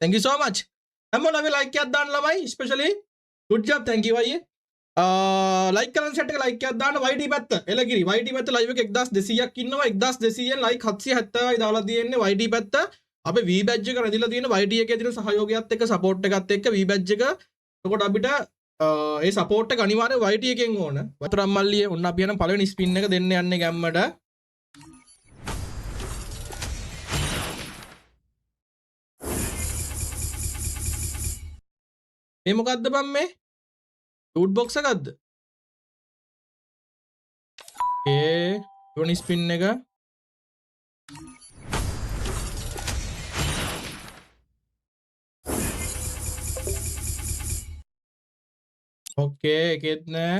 Thank you so much. හැමෝම like එකක් දාන්න ළමයි especially good job thank you අයියේ. like කරන chat එක like එකක් දාන්න YT පැත්ත. එලගිරි YT පැත්ත live එක 1200ක් ඉන්නවා 1200 like 770යි දාලා තියෙන්නේ YT පැත්ත. අපේ V badge එක රැඳිලා තියෙන YT එකේ තියෙන සහයෝගයත් එක්ක support එකත් එක්ක V badge එක. එතකොට අපිට ඒ support එක අනිවාර්යෙන් YT එකෙන් ඕන. වතුරම් මල්ලියේ ඔන්න අපි යන පළවෙනි spin එක දෙන්න යන්නේ ගැම්මට. මේ මොකද්ද බම් මේ? loot box එකක්ද? ඕකේ ස්පින් එක ඕකේ එකෙත් නෑ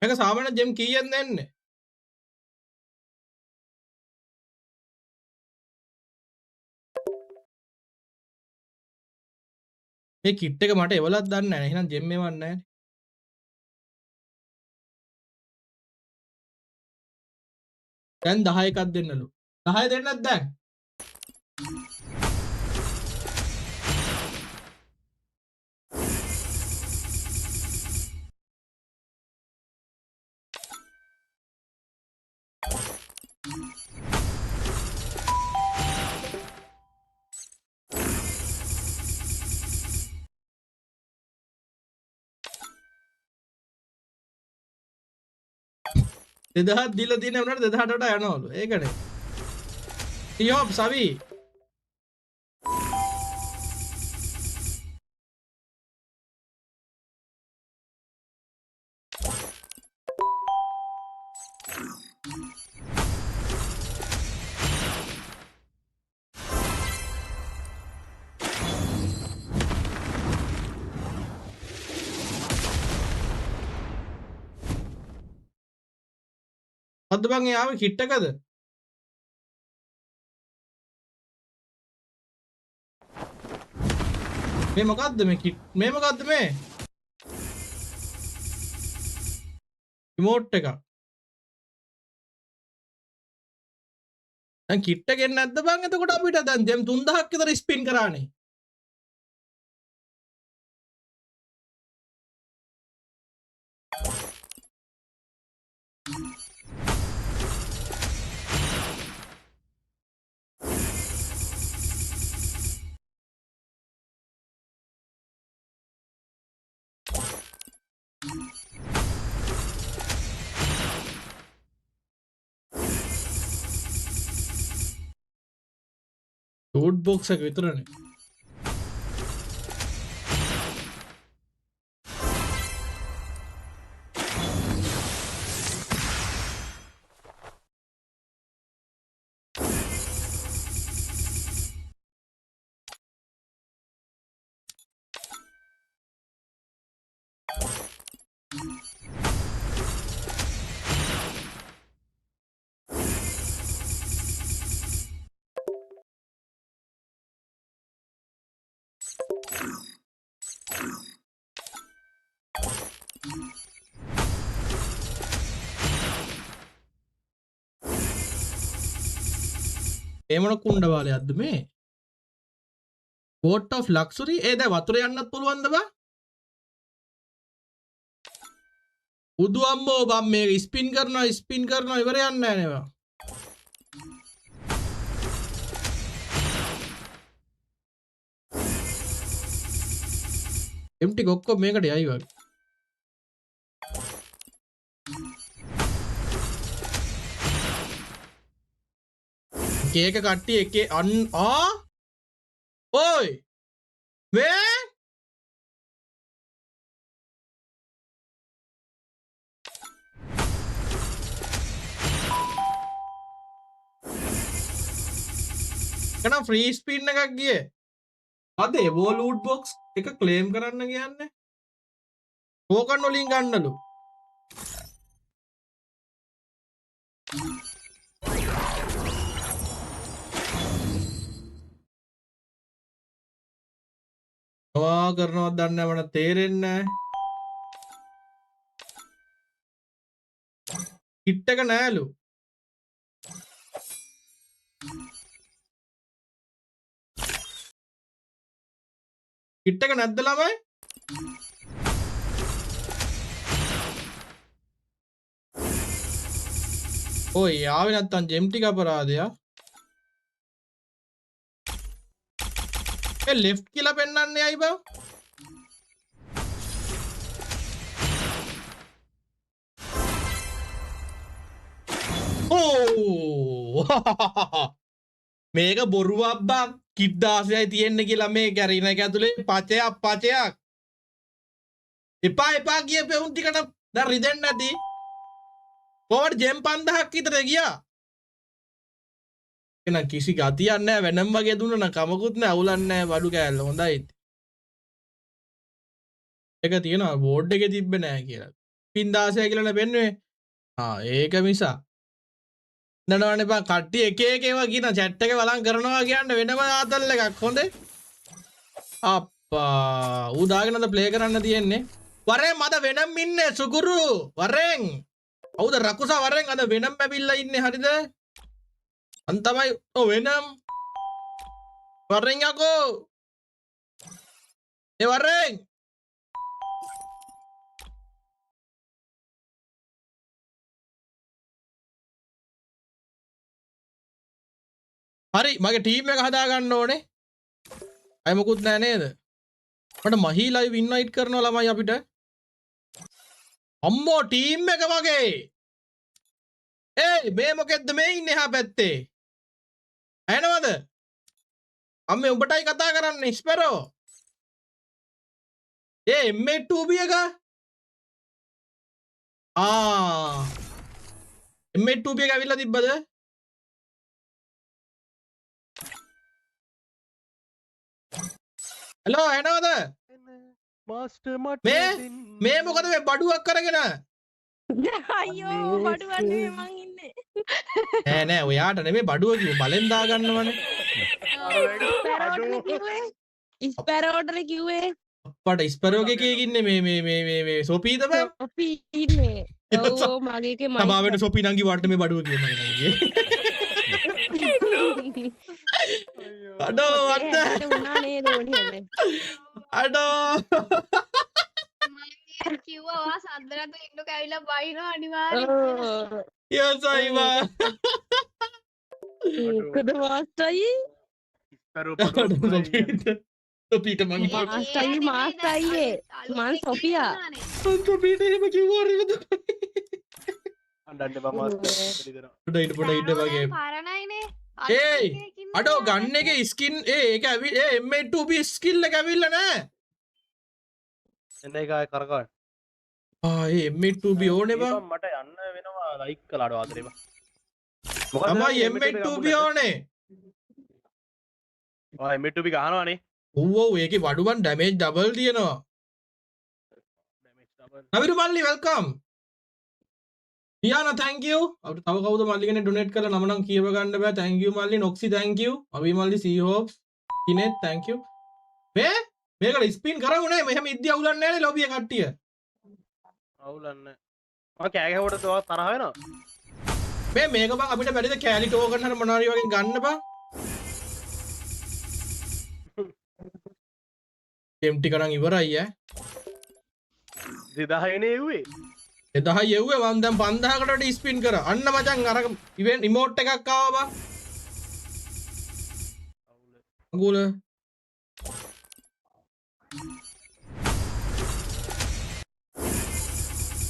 මේක සාමාන්‍ය ජෙම් කීයෙන් දෙන්නේ මේ කිට් එක මට එවලක් දන්නේ නැහැ එහෙනම් ජෙම් එවන්නේ නැහැ දැන් 10 එකක් දෙන්නලු 10 දෙන්නත් දැන් දෙදහත් දීලා තියෙන උනට 2000ට යනවලු ඒකනේ ටියොප් සවි මොකද්ද බං ඒ ආවේ කිට් එකද මේ මොකද්ද මේ කිට් මේ මොකද්ද මේ රිමෝට් එක දැන් කිට් එකෙන් නැද්ද බං එතකොට අපිට දැන් ජෙම් 3000ක් විතර ස්පින් කරානේ loot box එක විතරනේ ඒ මොන කුණ්ඩ වාලයක්ද මේ Port of Luxury ඒ දැන් වතුර යන්නත් පුළුවන්ද බා උදු අම්මෝ බම් මේක ස්පින් කරනවා ඉවර යන්නේ නැහැ නේවා empty ඔක්කොම මේකට යයි වගේ එක කට්ටිය එකේ අන් ඕයි මේ කන ෆ්‍රී ස්පින් එකක් ගියේ අද එවෝ ලූට් බොක්ස් එක ක්ලේම් කරන්න කියන්නේ ටෝකන් වලින් ගන්නලු මොනවා කරනවද දන්නේ නැහැ මට තේරෙන්නේ නැහැ කිට් එක නෑලු. කිට් එක නැද්ද ළමයි? ඔය ආවේ නැත්තම් ජෙම් ටික අපරාධයක්. ඒ ලෙෆ්ට් කියලා පෙන්වන්නේ ඇයි බං? ඕ මේක බොරුවක් බං. කිට් 16යි තියෙන්නේ කියලා මේ කැරින එක ඇතුලේ පචයක්. එපා කියපේ උන් ටිකට දැන් රිදෙන්නේ නැති. කොහොමද ජෙම් 5000ක් විතර ගියා. එන කිසි ගතියක් නැහැ. වෙනම වගේ දුන්නා නම් කමකුත් නැහැ. අවුලක් නැහැ. බඩු කෑල්ල හොඳයි. එක තියෙනවා බෝඩ් එකේ තිබ්බේ නැහැ කියලා. පින් 16 කියලා නේ පෙන්වන්නේ. ඒක මිසා. නනවනේ බං කට්ටිය එක ඒවා කියන chat එකේ බලන් කරනවා කියන්නේ වෙනම ආතල් එකක් හොඳේ. අප්පා ඌ දාගෙනද ප්ලේ කරන්න තියෙන්නේ. වරෙන් මද වෙනම් ඉන්නේ සුකුරු. වරෙන්. හවුද රකුසා වරෙන් අද වෙනම් ඇවිල්ලා ඉන්නේ හරිද? අන් තමයි ඔව් වෙනම්. වරෙන් යකෝ. ඒ වරෙන්. හරි මගේ ටීම් එක හදා ගන්න ඕනේ. අය මොකුත් නෑ නේද? මට මහී ලයිව් ඉන්වයිට් කරනවා ළමයි අපිට. අම්මෝ ටීම් එක වගේ. මේ මොකෙද්ද මේ ඉන්නේ එහා පැත්තේ? ඇහෙනවද? අම්මේ උඹටයි කතා කරන්නේ ස්පෙරෝ. M2B එක. M2B එක ඇවිල්ලා තිබ්බද? හෙලෝ ඇහෙනවද? මාස්ටර් මට මේ මොකද මේ බඩුවක් කරගෙන? අයියෝ බඩුවක් නෙමෙයි මං ඉන්නේ. නෑ ඔයාට නෙමෙයි බඩුව කිව්ව බලෙන් දා ගන්නවනේ. ස්පැරෝටර කිව්වේ. අප්පට ස්පැරෝගේ කේක ඉන්නේ මේ සොපීද බං? අපි ඉන්නේ. ඔව් මගේ එකේ මයි. සමාවෙන්න සොපී නංගි වට මේ බඩුව කියනවා නංගි. අඩෝ අද්ද. උනා නේද ඕනේ. අඩෝ. මම කිව්වා ඔයා සද්දරත් ඉන්නක ඇවිල්ලා බයිනවා අනිවාර්යෙන්. යසයි බා. කද මාස්ටර්යි? සොපීට මං මාස්ටර්යි මං සොෆියා. සොපීට එහෙම කිව්වා රිවද? අඬන්න බා මාස්ටර්. පොඩ ඉන්න වගේ. පරණයිනේ. අඩෝ ගන්න එක ස්කින් ඒක M2B ස්කිල් එක ඇවිල්ලා නෑ. එන්න එක ආයෙ කරකවන්න. M2B ඕනේ බං. මට යන්න වෙනවා ලයික් කළාට ආදරේ බං. තමයි M2B ඕනේ. M2B ගහනවානේ. ඔව් ඒකේ වඩුවන් ඩැමේජ් ඩබල් තියෙනවා. නවිරු මල්ලි වෙල්කම්. පියානා thank you. අපිට තව කවුද මල්ලි කෙනෙක් ඩොනේට් කරලා නම නම් කියව ගන්න බෑ. thank you මල්ලි. නොක්සි thank you. අවි මල්ලි see hopes. කිනෙත් thank you. මේකට ස්පින් කරගුණේ මෙහෙම ඉද්දි අවුලන්නේ නෑනේ ලොබිය කට්ටිය. අවුලන්නේ. මම කෑ ගැහුවට තව තරහ වෙනවා. මේක බං අපිට බැරිද කෑලි ටෝකන් හර මොනවා හරි වගේ ගන්න බං. ටීම් ටික නම් ඉවරයි ඈ. 2000 නේ එව්වේ. 2000 එව්වේ මම දැන් 5000කට වඩා ස්පින් කරා. අන්න මචං අර ඉවෙන්ට් ඉමෝට් එකක් ආවා බං. අගුල.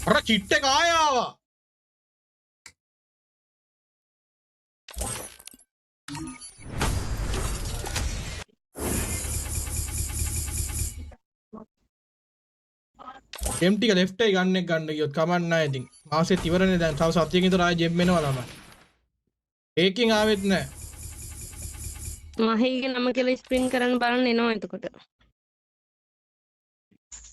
අර කිට් එක ආය ආවා. M ටික left එකයි ගන්න එක ගන්න ගියොත් කමක් නැහැ ඉතින්. මාසෙත් ඉවරනේ දැන්. තව සතියකින් විතර ආයෙ ජෙම් එනවා ළමයි. ඒකින් ආවෙත් නැහැ. මහීගේ නම කියලා ස්ප්‍රින් කරන්න බලන්න එනවා එතකොට.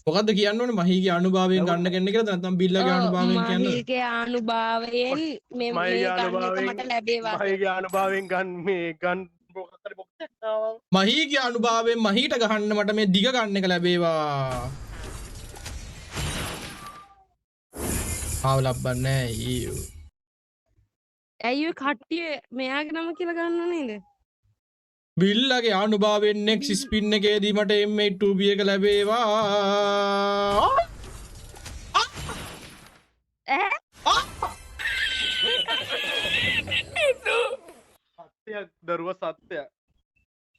මොකද්ද කියන්න ඕනේ මහීගේ අනුභවයෙන් ගන්න කෙනෙක් කියලාද නැත්නම් බිල්ලගේ අනුභවයෙන් කියන්නද? මහීගේ අනුභවයෙන් මේ ගන්න එක මට ලැබේවා. මහීගේ අනුභවයෙන් ගන්න මේ ගන් මොකක් හරි බොක්ස් එකක් ආවා. මහීගේ අනුභවයෙන් මහීට ගහන්න මට මේ දිග ගන්න එක ලැබේවා. ආව ලබන්නේ ඊයෝ. ඇයි ඔය කට්ටිය මෙයාගේ නම කියලා ගන්න නේද? බිල්ලගේ අනුභවයෙන් නෙක්ස් ස්පින් එකේදී මට M82B එක ලැබේවා. ඈ සත්‍යයක් දරුව සත්‍යයක්.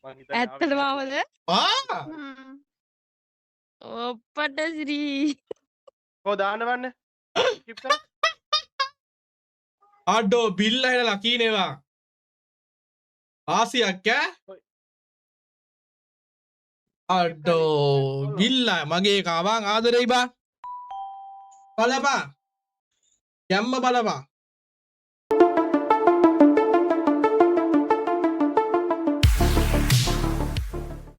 මං හිතන්නේ ඇත්තටම ආවද? හ්ම්. ඔප්පට ශ්‍රී. කොහො දාන්නවන්න? ස්කිප් කරා. අඩෝ බිල්ල හෙලලා කීනේවා. ආසියක් ඈ. අඩෝ බිල්ල මගේ කාවන් ආදරෙයි බා. බලපා. යම්ම බලපා.